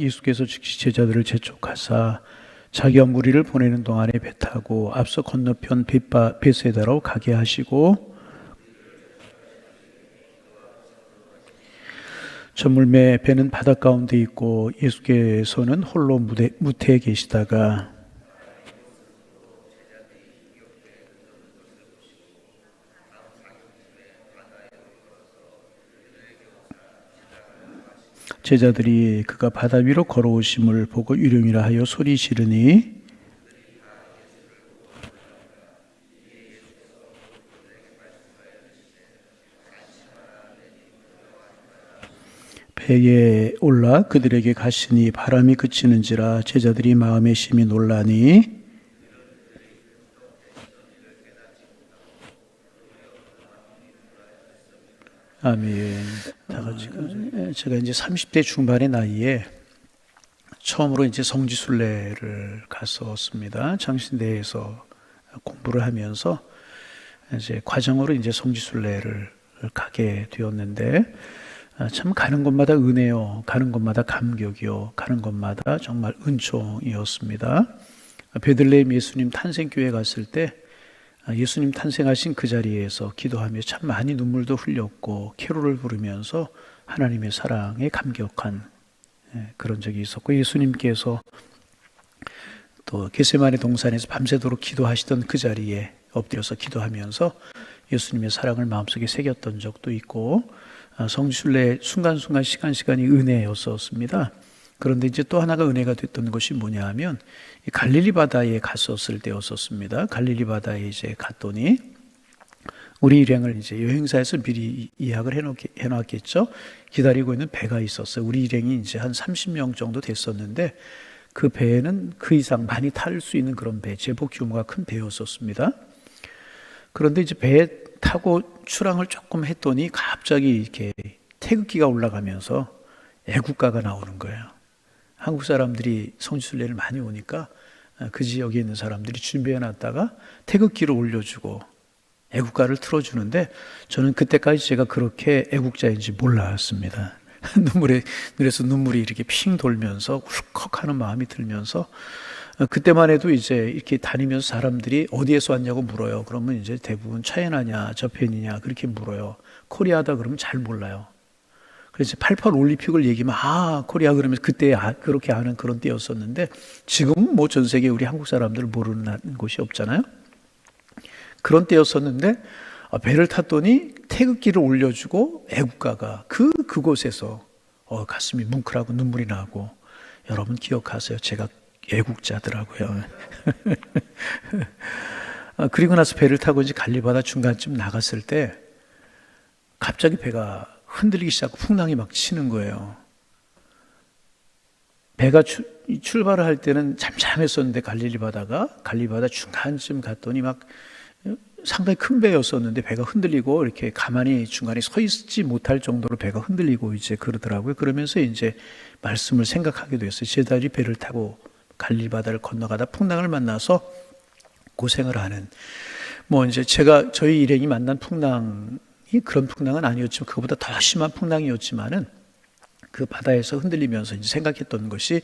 예수께서 즉시 제자들을 재촉하사 자기와 무리를 보내는 동안에 배 타고 앞서 건너편 베세다로 가게 하시고 저물매 배는 바닷 가운데 있고 예수께서는 홀로 무태에 계시다가 제자들이 그가 바다 위로 걸어오심을 보고 유령이라 하여 소리 지르니 배에 올라 그들에게 가시니 바람이 그치는지라 제자들이 마음에 심히 놀라니 아멘. 제가 이제 30대 중반의 나이에 처음으로 이제 성지순례를 갔었습니다. 장신대에서 공부를 하면서 이제 과정으로 이제 성지순례를 가게 되었는데 참 가는 곳마다 은혜요, 가는 곳마다 감격이요, 가는 곳마다 정말 은총이었습니다. 베들레헴 예수님 탄생교회 갔을 때 예수님 탄생하신 그 자리에서 기도하며 참 많이 눈물도 흘렸고 캐롤을 부르면서 하나님의 사랑에 감격한 그런 적이 있었고, 예수님께서 또 겟세마네 동산에서 밤새도록 기도하시던 그 자리에 엎드려서 기도하면서 예수님의 사랑을 마음속에 새겼던 적도 있고, 성지순례 순간순간 시간이 은혜였었습니다. 그런데 이제 또 하나가 은혜가 됐던 것이 뭐냐 하면 갈릴리 바다에 갔었을 때였었습니다. 갈릴리 바다에 이제 갔더니 우리 일행을 이제 여행사에서 미리 예약을 해놨겠죠. 기다리고 있는 배가 있었어요. 우리 일행이 이제 한 30명 정도 됐었는데 그 배에는 그 이상 많이 탈 수 있는 그런 배, 제법 규모가 큰 배였었습니다. 그런데 이제 배에 타고 출항을 조금 했더니 갑자기 이렇게 태극기가 올라가면서 애국가가 나오는 거예요. 한국 사람들이 성지순례를 많이 오니까 그 지역에 있는 사람들이 준비해놨다가 태극기를 올려주고 애국가를 틀어주는데 저는 그때까지 제가 그렇게 애국자인지 몰랐습니다. 눈에서 눈물이 이렇게 핑 돌면서 울컥하는 마음이 들면서 그때만 해도 이제 이렇게 다니면서 사람들이 어디에서 왔냐고 물어요. 그러면 이제 대부분 차이나냐 저펜이냐 그렇게 물어요. 코리아다 그러면 잘 몰라요. 그래서 88 올림픽을 얘기하면 코리아 그러면서 그때 그렇게 아는 그런 때였었는데 지금은 뭐 전 세계 우리 한국 사람들 모르는 곳이 없잖아요. 그런 때였었는데 배를 탔더니 태극기를 올려주고 애국가가 그곳에서 가슴이 뭉클하고 눈물이 나고, 여러분 기억하세요. 제가 애국자더라고요. 그리고 나서 배를 타고 이제 갈릴바다 중간쯤 나갔을 때 갑자기 배가 흔들리기 시작하고 풍랑이 막 치는 거예요. 배가 출발을 할 때는 잠잠했었는데 갈릴바다 중간쯤 갔더니 막 상당히 큰 배였었는데 배가 흔들리고 이렇게 가만히 중간에 서 있지 못할 정도로 배가 흔들리고 이제 그러더라고요. 그러면서 이제 말씀을 생각하게 됐어요. 제자들이 배를 타고 갈릴바다를 건너가다 풍랑을 만나서 고생을 하는, 뭐 이제 저희 일행이 만난 풍랑이 그런 풍랑은 아니었지만 그거보다 더 심한 풍랑이었지만은 그 바다에서 흔들리면서 이제 생각했던 것이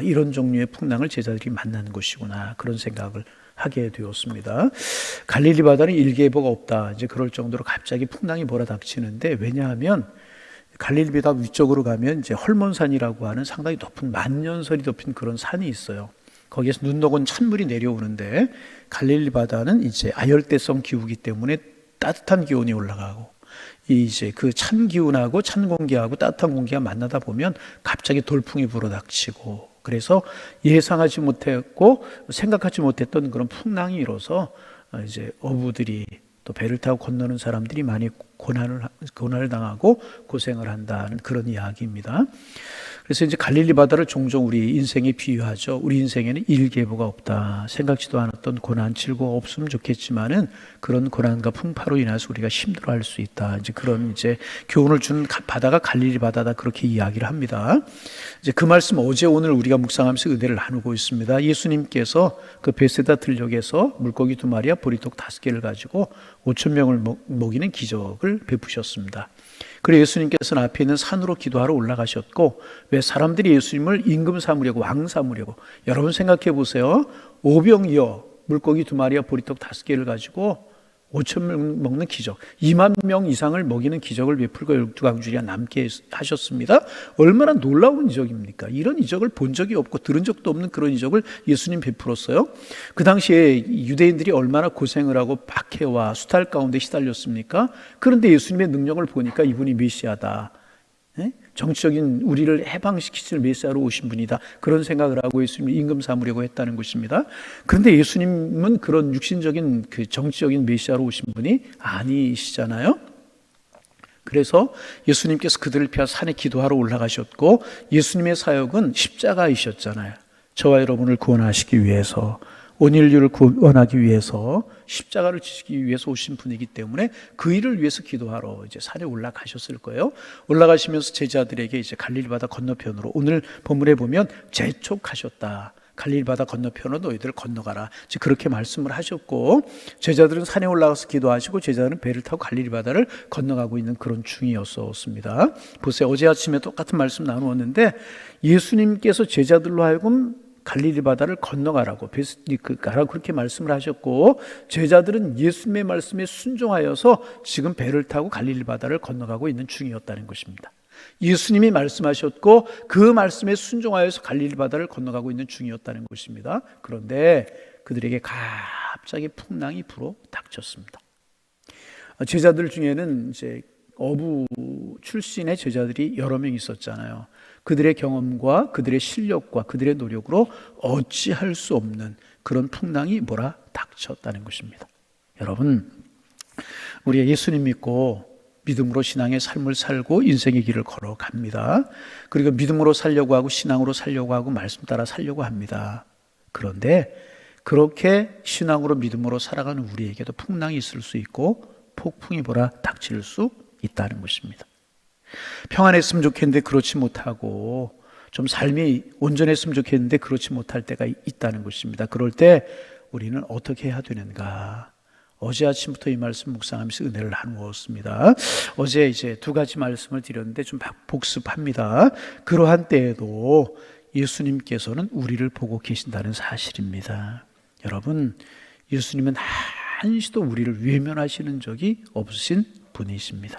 이런 종류의 풍랑을 제자들이 만나는 것이구나, 그런 생각을 하게 되었습니다. 갈릴리 바다는 일계보가 없다, 이제 그럴 정도로 갑자기 풍랑이 몰아닥치는데, 왜냐하면 갈릴리 바다 위쪽으로 가면 이제 헐몬산이라고 하는 상당히 높은 만년설이 덮인 그런 산이 있어요. 거기에서 눈 녹은 찬물이 내려오는데 갈릴리 바다는 이제 아열대성 기후이기 때문에 따뜻한 기온이 올라가고, 이제 그 찬 기운하고 찬 공기하고 따뜻한 공기가 만나다 보면 갑자기 돌풍이 불어닥치고, 그래서 예상하지 못했고 생각하지 못했던 그런 풍랑이 일어서 이제 어부들이 또 배를 타고 건너는 사람들이 많이 고난을 당하고 고생을 한다는 그런 이야기입니다. 그래서 이제 갈릴리 바다를 종종 우리 인생에 비유하죠. 우리 인생에는 일계보가 없다. 생각지도 않았던 고난, 질고가 없으면 좋겠지만은 그런 고난과 풍파로 인해서 우리가 힘들어할 수 있다. 이제 그런 이제 교훈을 준 바다가 갈릴리 바다다, 그렇게 이야기를 합니다. 이제 그 말씀 어제 오늘 우리가 묵상하면서 은혜를 나누고 있습니다. 예수님께서 그 베세다 들녘에서 물고기 2마리와 보리떡 5개를 가지고 5,000명을 먹이는 기적을 베푸셨습니다. 그리고 예수님께서는 앞에 있는 산으로 기도하러 올라가셨고, 왜 사람들이 예수님을 임금 삼으려고, 왕 삼으려고. 여러분 생각해 보세요. 오병이어 물고기 2마리와 보리떡 5개를 가지고 5천 명 먹는 기적, 2만 명 이상을 먹이는 기적을 베풀고 12광주리가 남게 하셨습니다. 얼마나 놀라운 이적입니까? 이런 이적을 본 적이 없고 들은 적도 없는 그런 이적을 예수님 베풀었어요. 그 당시에 유대인들이 얼마나 고생을 하고 박해와 수탈 가운데 시달렸습니까? 그런데 예수님의 능력을 보니까 이분이 메시아다, 정치적인 우리를 해방시키실 메시아로 오신 분이다, 그런 생각을 하고 예수님을 임금 삼으려고 했다는 것입니다. 그런데 예수님은 그런 육신적인 그 정치적인 메시아로 오신 분이 아니시잖아요. 그래서 예수님께서 그들을 피하 산에 기도하러 올라가셨고, 예수님의 사역은 십자가이셨잖아요. 저와 여러분을 구원하시기 위해서, 온 인류를 구원하기 위해서 십자가를 지시기 위해서 오신 분이기 때문에 그 일을 위해서 기도하러 이제 산에 올라가셨을 거예요. 올라가시면서 제자들에게 이제 갈릴리 바다 건너편으로, 오늘 본문에 보면 재촉하셨다. 갈릴리 바다 건너편으로 너희들 건너가라, 즉 그렇게 말씀을 하셨고, 제자들은 산에 올라가서 기도하시고 제자들은 배를 타고 갈릴리 바다를 건너가고 있는 그런 중이었습니다. 보세요. 어제 아침에 똑같은 말씀 나누었는데, 예수님께서 제자들로 하여금 갈릴리 바다를 건너가라고, 가라고 그렇게 말씀을 하셨고, 제자들은 예수님의 말씀에 순종하여서 지금 배를 타고 갈릴리 바다를 건너가고 있는 중이었다는 것입니다. 예수님이 말씀하셨고 그 말씀에 순종하여서 갈릴리 바다를 건너가고 있는 중이었다는 것입니다. 그런데 그들에게 갑자기 풍랑이 불어 닥쳤습니다. 제자들 중에는 이제 어부 출신의 제자들이 여러 명 있었잖아요. 그들의 경험과 그들의 실력과 그들의 노력으로 어찌할 수 없는 그런 풍랑이 닥쳤다는 것입니다. 여러분, 우리가 예수님 믿고 믿음으로 신앙의 삶을 살고 인생의 길을 걸어갑니다. 그리고 믿음으로 살려고 하고 신앙으로 살려고 하고 말씀 따라 살려고 합니다. 그런데 그렇게 신앙으로 믿음으로 살아가는 우리에게도 풍랑이 있을 수 있고 폭풍이 닥칠 수 있다는 것입니다. 평안했으면 좋겠는데 그렇지 못하고, 좀 삶이 온전했으면 좋겠는데 그렇지 못할 때가 있다는 것입니다. 그럴 때 우리는 어떻게 해야 되는가? 어제 아침부터 이 말씀 묵상하면서 은혜를 나누었습니다. 어제 이제 2가지 말씀을 드렸는데 좀 복습합니다. 그러한 때에도 예수님께서는 우리를 보고 계신다는 사실입니다. 여러분, 예수님은 한시도 우리를 외면하시는 적이 없으신 분이십니다.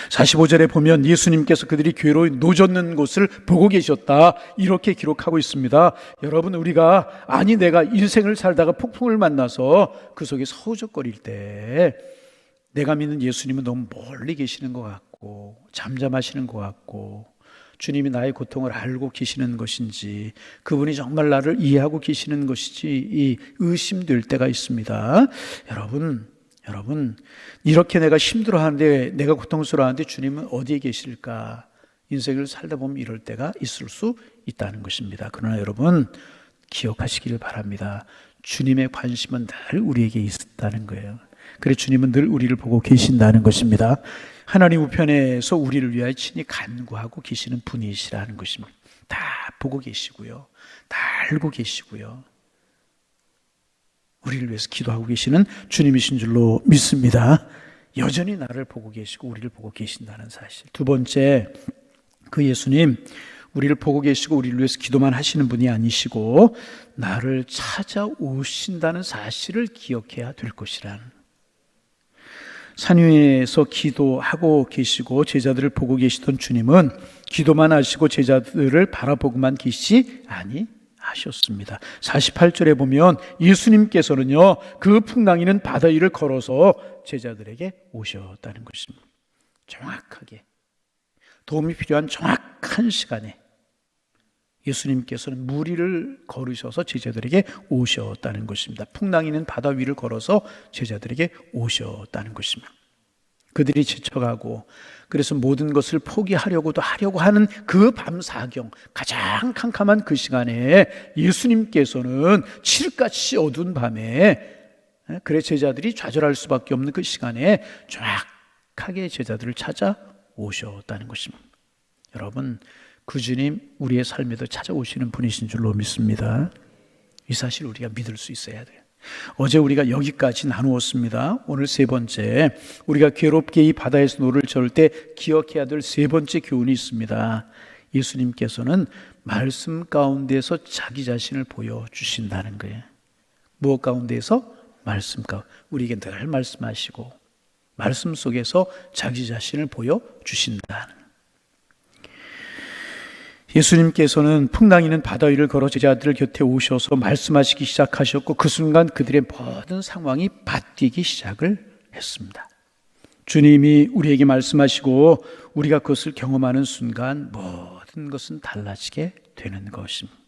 45절에 보면 예수님께서 그들이 괴로이 노젓는 곳을 보고 계셨다, 이렇게 기록하고 있습니다. 여러분, 우리가 내가 인생을 살다가 폭풍을 만나서 그 속에 서우적거릴 때 내가 믿는 예수님은 너무 멀리 계시는 것 같고 잠잠하시는 것 같고, 주님이 나의 고통을 알고 계시는 것인지, 그분이 정말 나를 이해하고 계시는 것인지 의심될 때가 있습니다. 여러분, 이렇게 내가 힘들어하는데, 내가 고통스러워하는데 주님은 어디에 계실까? 인생을 살다 보면 이럴 때가 있을 수 있다는 것입니다. 그러나 여러분, 기억하시기를 바랍니다. 주님의 관심은 늘 우리에게 있다는 거예요. 그래서 주님은 늘 우리를 보고 계신다는 것입니다. 하나님 우편에서 우리를 위하여 친히 간구하고 계시는 분이시라는 것입니다. 다 보고 계시고요, 다 알고 계시고요, 우리를 위해서 기도하고 계시는 주님이신 줄로 믿습니다. 여전히 나를 보고 계시고 우리를 보고 계신다는 사실. 2번째, 그 예수님, 우리를 보고 계시고 우리를 위해서 기도만 하시는 분이 아니시고 나를 찾아오신다는 사실을 기억해야 될 것이라는. 산 위에서 기도하고 계시고 제자들을 보고 계시던 주님은 기도만 하시고 제자들을 바라보고만 계시지 하셨습니다. 48절에 보면 예수님께서는요, 그 풍랑이는 바다 위를 걸어서 제자들에게 오셨다는 것입니다. 정확하게 도움이 필요한 정확한 시간에 예수님께서는 물 위를 걸으셔서 제자들에게 오셨다는 것입니다. 풍랑이는 바다 위를 걸어서 제자들에게 오셨다는 것입니다. 그들이 지쳐가고 그래서 모든 것을 포기하려고도 하는 그 밤사경, 가장 캄캄한 그 시간에 예수님께서는 칠흑같이 어두운 밤에, 그래 제자들이 좌절할 수밖에 없는 그 시간에 정확하게 제자들을 찾아오셨다는 것입니다. 여러분, 그 주님 우리의 삶에도 찾아오시는 분이신 줄로 믿습니다. 이 사실 우리가 믿을 수 있어야 돼요. 어제 우리가 여기까지 나누었습니다. 오늘 세 번째, 우리가 괴롭게 이 바다에서 노를 저을 때 기억해야 될 세 번째 교훈이 있습니다. 예수님께서는 말씀 가운데서 자기 자신을 보여주신다는 거예요. 무엇 가운데서? 말씀 가운데. 우리에게 늘 말씀하시고 말씀 속에서 자기 자신을 보여주신다는. 예수님께서는 풍랑이는 바다 위를 걸어 제자들 곁에 오셔서 말씀하시기 시작하셨고 그 순간 그들의 모든 상황이 바뀌기 시작을 했습니다. 주님이 우리에게 말씀하시고 우리가 그것을 경험하는 순간 모든 것은 달라지게 되는 것입니다.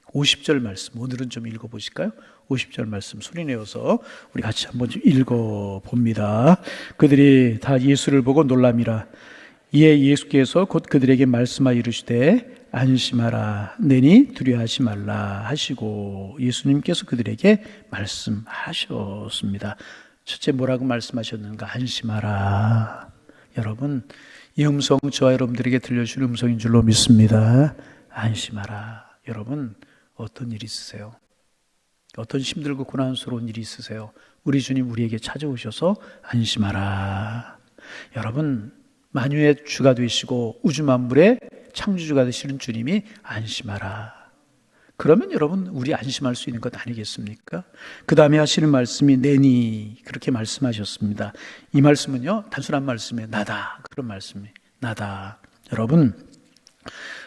50절 말씀 오늘은 좀 읽어보실까요? 50절 말씀 소리내어서 우리 같이 한번 좀 읽어봅니다. 그들이 다 예수를 보고 놀람이라. 이에 예수께서 곧 그들에게 말씀하여 이르시되 안심하라 내니 두려워하지 말라 하시고 예수님께서 그들에게 말씀하셨습니다. 첫째 뭐라고 말씀하셨는가? 안심하라. 여러분 이 음성 저와 여러분들에게 들려주는 음성인 줄로 믿습니다. 안심하라. 여러분 어떤 일이 있으세요? 어떤 힘들고 고난스러운 일이 있으세요? 우리 주님 우리에게 찾아오셔서 안심하라. 여러분 만유의 주가 되시고 우주 만물의 창조주가 되시는 주님이 안심하라. 그러면 여러분 우리 안심할 수 있는 것 아니겠습니까? 그 다음에 하시는 말씀이 내니 그렇게 말씀하셨습니다. 이 말씀은요 단순한 말씀이에요. 나다. 그런 말씀이 나다. 여러분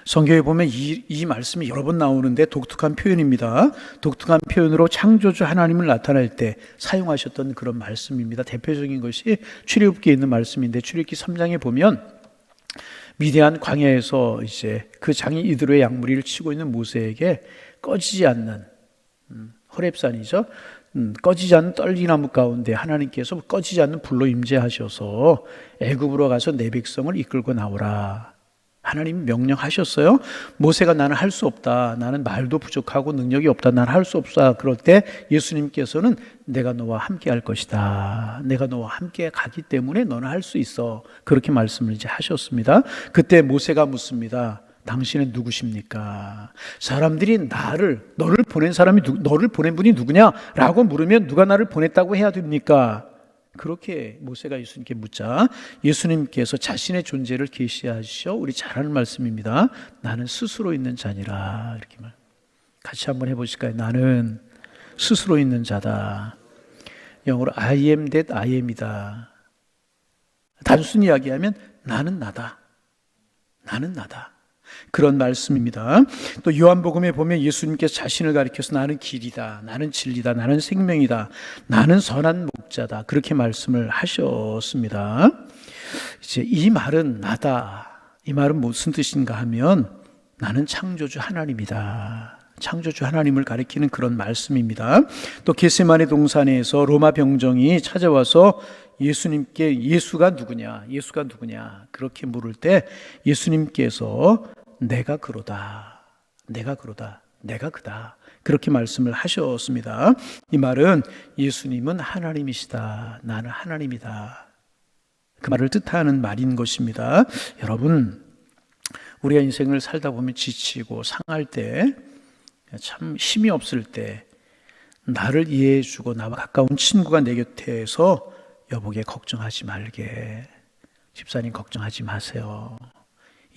성경에 보면 이 말씀이 여러 번 나오는데 독특한 표현입니다. 독특한 표현으로 창조주 하나님을 나타낼 때 사용하셨던 그런 말씀입니다. 대표적인 것이 출애굽기에 있는 말씀인데 출애굽기 3장에 보면 미디안 광야에서 이제 그 장이 이드로의 양무리를 치고 있는 모세에게 꺼지지 않는 호렙산이죠. 꺼지지 않는 떨기나무 가운데 하나님께서 꺼지지 않는 불로 임재하셔서 애굽으로 가서 내 백성을 이끌고 나오라. 하나님 명령하셨어요. 모세가 나는 할 수 없다. 나는 말도 부족하고 능력이 없다. 나는 할 수 없다. 그럴 때 예수님께서는 내가 너와 함께 할 것이다. 내가 너와 함께 가기 때문에 너는 할 수 있어. 그렇게 말씀을 이제 하셨습니다. 그때 모세가 묻습니다. 당신은 누구십니까? 사람들이 너를 보낸 사람이 너를 보낸 분이 누구냐라고 물으면 누가 나를 보냈다고 해야 됩니까? 그렇게 모세가 예수님께 묻자 예수님께서 자신의 존재를 계시하시어 우리 잘 아는 말씀입니다. 나는 스스로 있는 자니라. 이렇게 말. 같이 한번 해보실까요? 나는 스스로 있는 자다. 영어로 I am that I am이다. 단순히 이야기하면 나는 나다. 나는 나다. 그런 말씀입니다. 또 요한복음에 보면 예수님께서 자신을 가리켜서 나는 길이다, 나는 진리다, 나는 생명이다, 나는 선한 목자다 그렇게 말씀을 하셨습니다. 이제 이 말은 나다. 이 말은 무슨 뜻인가 하면 나는 창조주 하나님이다. 창조주 하나님을 가리키는 그런 말씀입니다. 또 겟세마네 동산에서 로마 병정이 찾아와서 예수님께 예수가 누구냐 그렇게 물을 때 예수님께서 내가 그러다 내가 그다 그렇게 말씀을 하셨습니다. 이 말은 예수님은 하나님이시다, 나는 하나님이다 그 말을 뜻하는 말인 것입니다. 여러분 우리가 인생을 살다 보면 지치고 상할 때 참 힘이 없을 때 나를 이해해 주고 나와 가까운 친구가 내 곁에서 여보게 걱정하지 말게, 집사님 걱정하지 마세요,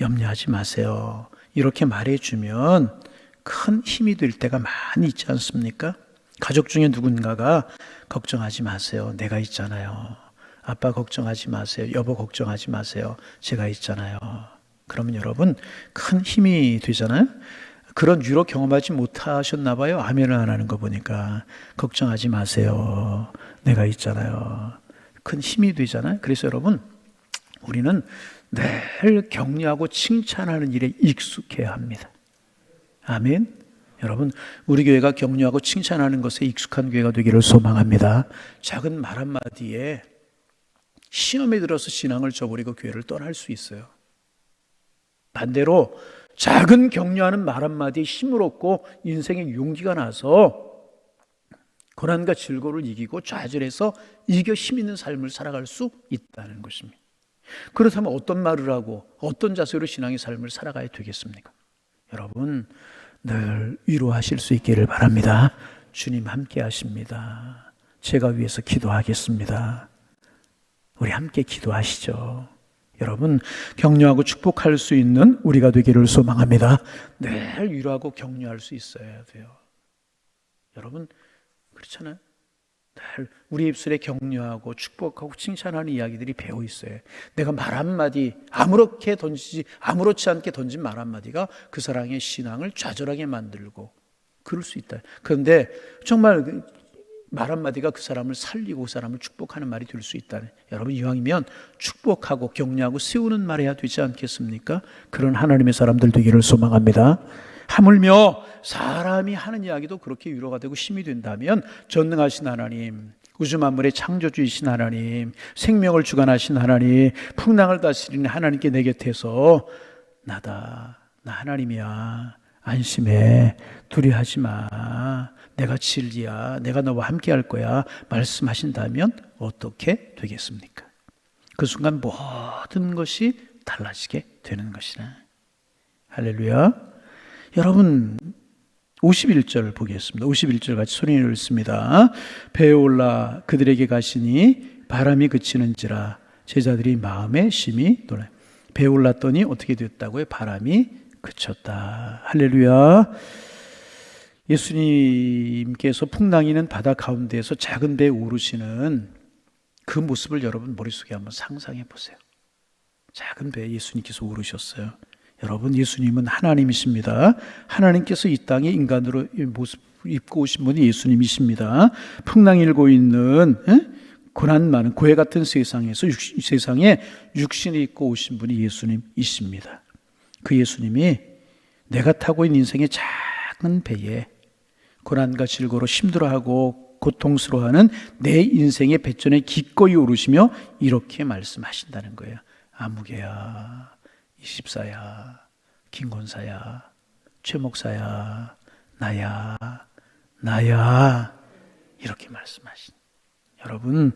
염려하지 마세요 이렇게 말해주면 큰 힘이 될 때가 많이 있지 않습니까? 가족 중에 누군가가 걱정하지 마세요, 내가 있잖아요. 아빠 걱정하지 마세요, 여보 걱정하지 마세요, 제가 있잖아요. 그러면 여러분 큰 힘이 되잖아요. 그런 위로 경험하지 못하셨나 봐요. 아멘을 안 하는 거 보니까. 걱정하지 마세요, 내가 있잖아요. 큰 힘이 되잖아요. 그래서 여러분 우리는 늘 격려하고 칭찬하는 일에 익숙해야 합니다. 아멘. 여러분 우리 교회가 격려하고 칭찬하는 것에 익숙한 교회가 되기를 소망합니다. 작은 말 한마디에 시험에 들어서 신앙을 저버리고 교회를 떠날 수 있어요. 반대로 작은 격려하는 말 한마디에 힘을 얻고 인생의 용기가 나서 고난과 즐거움을 이기고 좌절해서 이겨 힘 있는 삶을 살아갈 수 있다는 것입니다. 그렇다면 어떤 말을 하고 어떤 자세로 신앙의 삶을 살아가야 되겠습니까? 여러분 늘 위로하실 수 있기를 바랍니다. 주님 함께 하십니다. 제가 위해서 기도하겠습니다. 우리 함께 기도하시죠. 여러분, 격려하고 축복할 수 있는 우리가 되기를 소망합니다. 늘 위로하고 격려할 수 있어야 돼요. 여러분, 그렇잖아요. 늘 우리 입술에 격려하고 축복하고 칭찬하는 이야기들이 배어 있어요. 내가 말 한마디 아무렇지 않게 던진 말 한마디가 그 사람의 신앙을 좌절하게 만들고 그럴 수 있다. 그런데 정말 말 한마디가 그 사람을 살리고 그 사람을 축복하는 말이 될 수 있다네. 여러분, 이왕이면 축복하고 격려하고 세우는 말 해야 되지 않겠습니까? 그런 하나님의 사람들 되기를 소망합니다. 하물며 사람이 하는 이야기도 그렇게 위로가 되고 힘이 된다면 전능하신 하나님, 우주 만물의 창조주이신 하나님, 생명을 주관하신 하나님, 풍랑을 다스리는 하나님께 내 곁에서 나다, 나 하나님이야, 안심해, 두려워하지 마, 내가 진리야, 내가 너와 함께 할 거야 말씀하신다면 어떻게 되겠습니까? 그 순간 모든 것이 달라지게 되는 것이다. 할렐루야. 여러분, 51절 보겠습니다. 51절 같이 소리를 읽습니다. 배에 올라 그들에게 가시니 바람이 그치는지라 제자들이 마음에 심히 놀라요. 배에 올랐더니 어떻게 됐다고요? 바람이 그쳤다. 할렐루야. 예수님께서 풍랑이는 바다 가운데에서 작은 배에 오르시는 그 모습을 여러분 머릿속에 한번 상상해 보세요. 작은 배에 예수님께서 오르셨어요. 여러분, 예수님은 하나님이십니다. 하나님께서 이 땅에 인간으로 모습 입고 오신 분이 예수님이십니다. 풍랑 일고 있는 고난 많은 고해 같은 세상에서 세상에 육신을 입고 오신 분이 예수님이십니다. 그 예수님이 내가 타고 있는 인생의 작은 배에 고난과 질고로 힘들어하고 고통스러워하는 내 인생의 배전에 기꺼이 오르시며 이렇게 말씀하신다는 거예요. 아무개야, 이십사야, 김권사야, 최목사야, 나야, 나야, 이렇게 말씀하신. 여러분,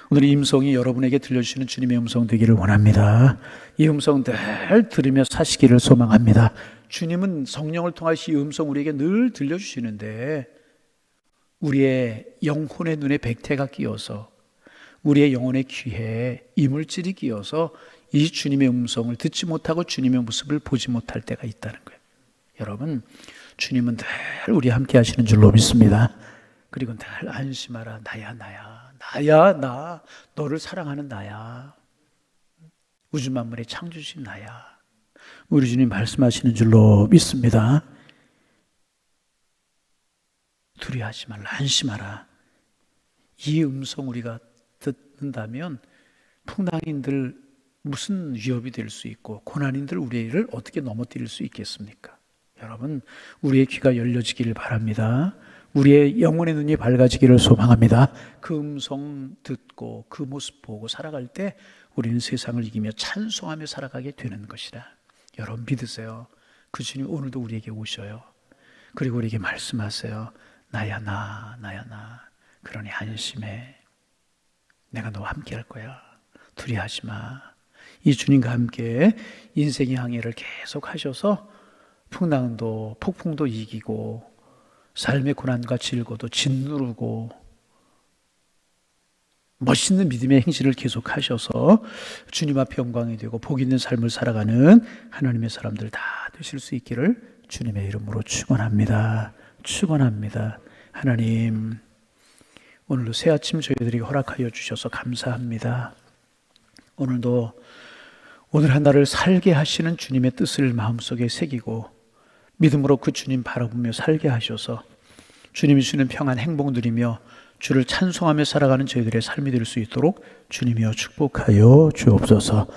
오늘 이 음성이 여러분에게 들려주시는 주님의 음성 되기를 원합니다. 이 음성 늘 들으며 사시기를 소망합니다. 주님은 성령을 통하시 이 음성 우리에게 늘 들려주시는데 우리의 영혼의 눈에 백태가 끼어서 우리의 영혼의 귀에 이물질이 끼어서 이 주님의 음성을 듣지 못하고 주님의 모습을 보지 못할 때가 있다는 거예요. 여러분, 주님은 늘 우리 함께 하시는 줄로 믿습니다. 그리고 늘 안심하라. 나야, 나야, 나야, 나, 너를 사랑하는 나야, 우주 만물의 창조주신 나야, 우리 주님 말씀하시는 줄로 믿습니다. 두려워하지 말라, 안심하라. 이 음성 우리가 듣는다면 풍랑인들 무슨 위협이 될 수 있고 고난인들 우리를 어떻게 넘어뜨릴 수 있겠습니까? 여러분, 우리의 귀가 열려지기를 바랍니다. 우리의 영혼의 눈이 밝아지기를 소망합니다. 그 음성 듣고 그 모습 보고 살아갈 때 우리는 세상을 이기며 찬송하며 살아가게 되는 것이다. 여러분, 믿으세요. 그 주님 오늘도 우리에게 오셔요. 그리고 우리에게 말씀하세요. 나야 나, 나야 나, 그러니 안심해. 내가 너와 함께 할 거야. 두려워하지 마. 이 주님과 함께 인생의 항해를 계속 하셔서 풍랑도 폭풍도 이기고 삶의 고난과 질고도 짓누르고 멋있는 믿음의 행실을 계속 하셔서 주님 앞에 영광이 되고 복 있는 삶을 살아가는 하나님의 사람들 다 되실 수 있기를 주님의 이름으로 축원합니다. 축원합니다. 하나님, 오늘도 새 아침 저희들에게 허락하여 주셔서 감사합니다. 오늘도 오늘 하나를 살게 하시는 주님의 뜻을 마음속에 새기고 믿음으로 그 주님 바라보며 살게 하셔서 주님이 주는 평안 행복 누리며 주를 찬송하며 살아가는 저희들의 삶이 될 수 있도록 주님이여 축복하여 주옵소서.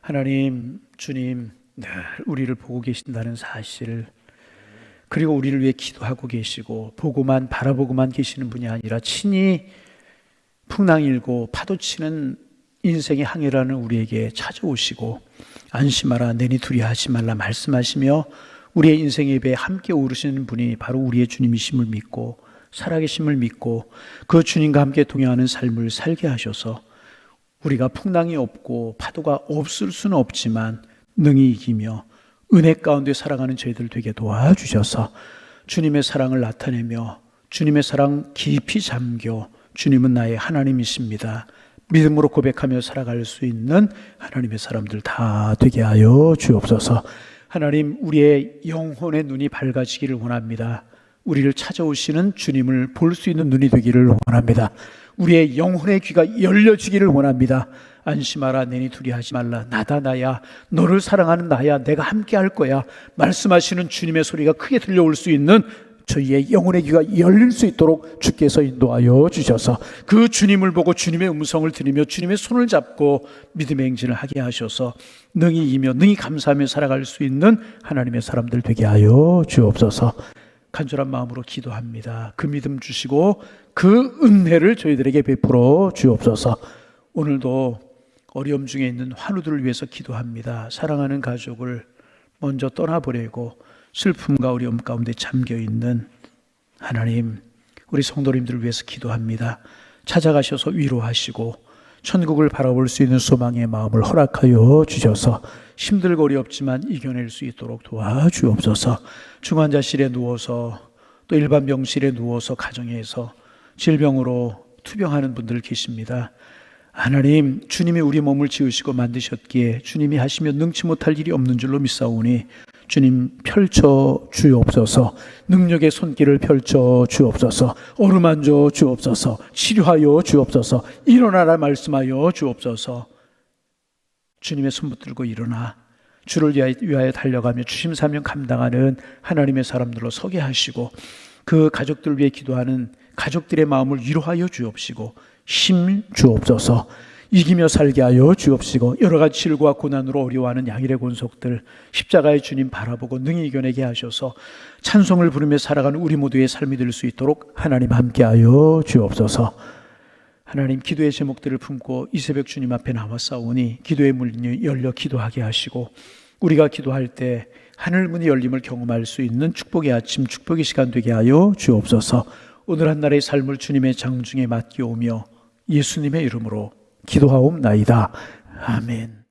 하나님, 주님 늘 우리를 보고 계신다는 사실, 그리고 우리를 위해 기도하고 계시고 보고만 바라보고만 계시는 분이 아니라 친히 풍랑 일고 파도치는 인생의 항해라는 우리에게 찾아오시고 안심하라, 내니 두려워하지 말라 말씀하시며 우리의 인생의 배에 함께 오르시는 분이 바로 우리의 주님이심을 믿고 살아계심을 믿고 그 주님과 함께 동행하는 삶을 살게 하셔서 우리가 풍랑이 없고 파도가 없을 수는 없지만 능히 이기며 은혜 가운데 살아가는 저희들 되게 도와주셔서 주님의 사랑을 나타내며 주님의 사랑 깊이 잠겨 주님은 나의 하나님이십니다, 믿음으로 고백하며 살아갈 수 있는 하나님의 사람들 다 되게 하여 주옵소서. 하나님, 우리의 영혼의 눈이 밝아지기를 원합니다. 우리를 찾아오시는 주님을 볼 수 있는 눈이 되기를 원합니다. 우리의 영혼의 귀가 열려지기를 원합니다. 안심하라, 내니 두려워하지 말라, 나다 나야, 너를 사랑하는 나야, 내가 함께 할 거야 말씀하시는 주님의 소리가 크게 들려올 수 있는 저희의 영혼의 귀가 열릴 수 있도록 주께서 인도하여 주셔서 그 주님을 보고 주님의 음성을 들으며 주님의 손을 잡고 믿음의 행진을 하게 하셔서 능히 이며 능히 감사하며 살아갈 수 있는 하나님의 사람들 되게 하여 주옵소서. 간절한 마음으로 기도합니다. 그 믿음 주시고 그 은혜를 저희들에게 베풀어 주옵소서. 오늘도 어려움 중에 있는 환우들을 위해서 기도합니다. 사랑하는 가족을 먼저 떠나보내고 슬픔과 어려움 가운데 잠겨있는 하나님, 우리 성도님들을 위해서 기도합니다. 찾아가셔서 위로하시고 천국을 바라볼 수 있는 소망의 마음을 허락하여 주셔서 힘들고 어렵지만 이겨낼 수 있도록 도와주옵소서. 중환자실에 누워서 또 일반 병실에 누워서 가정에서 질병으로 투병하는 분들 계십니다. 하나님, 주님이 우리 몸을 지으시고 만드셨기에 주님이 하시면 능치 못할 일이 없는 줄로 믿사오니 주님 펼쳐 주옵소서. 능력의 손길을 펼쳐 주옵소서. 어루만져 주옵소서. 치료하여 주옵소서. 일어나라 말씀하여 주옵소서. 주님의 손 붙들고 일어나 주를 위하여 달려가며 주심 사명 감당하는 하나님의 사람들로 서게 하시고 그 가족들 위해 기도하는 가족들의 마음을 위로하여 주옵시고 힘 주옵소서. 이기며 살게 하여 주옵시고 여러 가지 질과 고난으로 어려워하는 양일의 권속들 십자가의 주님 바라보고 능히 이겨내게 하셔서 찬송을 부르며 살아가는 우리 모두의 삶이 될 수 있도록 하나님 함께하여 주옵소서. 하나님, 기도의 제목들을 품고 이 새벽 주님 앞에 나왔사오니 기도의 문이 열려 기도하게 하시고 우리가 기도할 때 하늘 문이 열림을 경험할 수 있는 축복의 아침, 축복의 시간 되게 하여 주옵소서. 오늘 한 날의 삶을 주님의 장중에 맡겨오며 예수님의 이름으로 기도하옵나이다. 아멘.